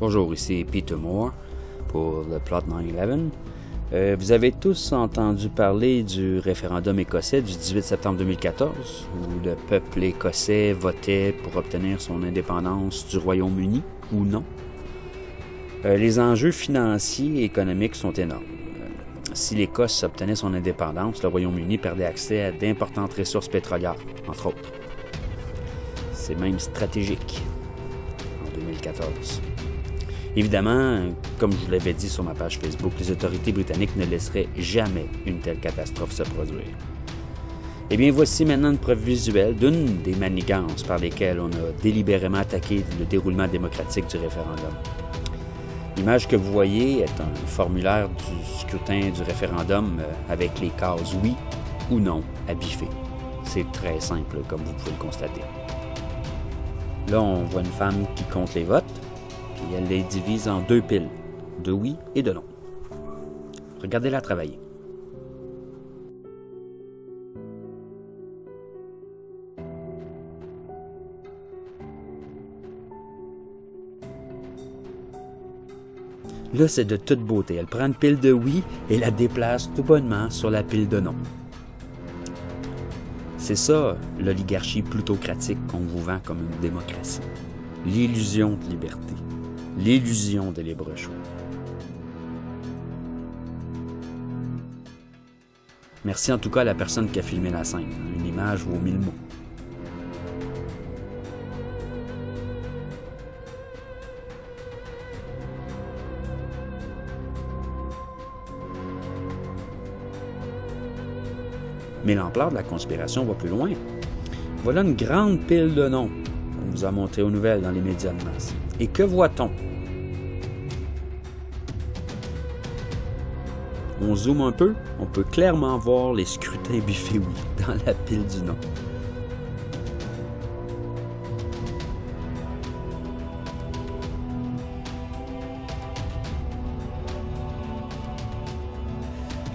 Bonjour, ici Peter Moore pour le Plot 9/11. Vous avez tous entendu parler du référendum écossais du 18 septembre 2014, où le peuple écossais votait pour obtenir son indépendance du Royaume-Uni ou non. Les enjeux financiers et économiques sont énormes. Si l'Écosse obtenait son indépendance, le Royaume-Uni perdait accès à d'importantes ressources pétrolières, entre autres. C'est même stratégique en 2014. Évidemment, comme je vous l'avais dit sur ma page Facebook, les autorités britanniques ne laisseraient jamais une telle catastrophe se produire. Eh bien, voici maintenant une preuve visuelle d'une des manigances par lesquelles on a délibérément attaqué le déroulement démocratique du référendum. L'image que vous voyez est un formulaire du scrutin du référendum avec les cases oui ou non à biffer. C'est très simple, comme vous pouvez le constater. Là, on voit une femme qui compte les votes, puis elle les divise en deux piles, de oui et de non. Regardez-la travailler. Là, c'est de toute beauté. Elle prend une pile de oui et la déplace tout bonnement sur la pile de non. C'est ça, l'oligarchie plutocratique qu'on vous vend comme une démocratie. L'illusion de liberté. L'illusion de libre choix. Merci en tout cas à la personne qui a filmé la scène. Une image vaut 1000 mots. Mais l'ampleur de la conspiration va plus loin. Voilà une grande pile de noms qu'on vous a montré aux nouvelles dans les médias de masse. Et que voit-on? On zoome un peu, on peut clairement voir les scrutins biffés oui dans la pile du non.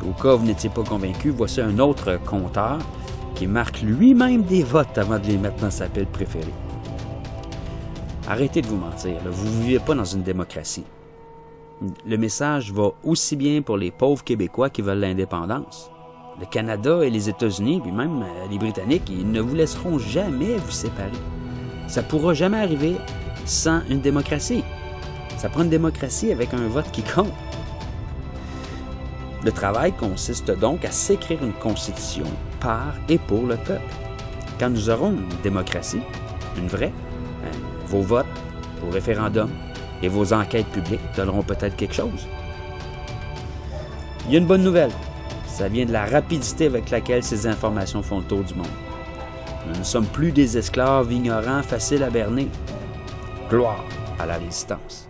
Au cas où vous n'étiez pas convaincu, voici un autre compteur qui marque lui-même des votes avant de les mettre dans sa pile préférée. Arrêtez de vous mentir, là, vous ne vivez pas dans une démocratie. Le message va aussi bien pour les pauvres Québécois qui veulent l'indépendance. Le Canada et les États-Unis, puis même les Britanniques, ils ne vous laisseront jamais vous séparer. Ça ne pourra jamais arriver sans une démocratie. Ça prend une démocratie avec un vote qui compte. Le travail consiste donc à s'écrire une constitution par et pour le peuple. Quand nous aurons une démocratie, une vraie, vos votes, vos référendums et vos enquêtes publiques donneront peut-être quelque chose. Il y a une bonne nouvelle. Ça vient de la rapidité avec laquelle ces informations font le tour du monde. Nous ne sommes plus des esclaves ignorants faciles à berner. Gloire à la résistance.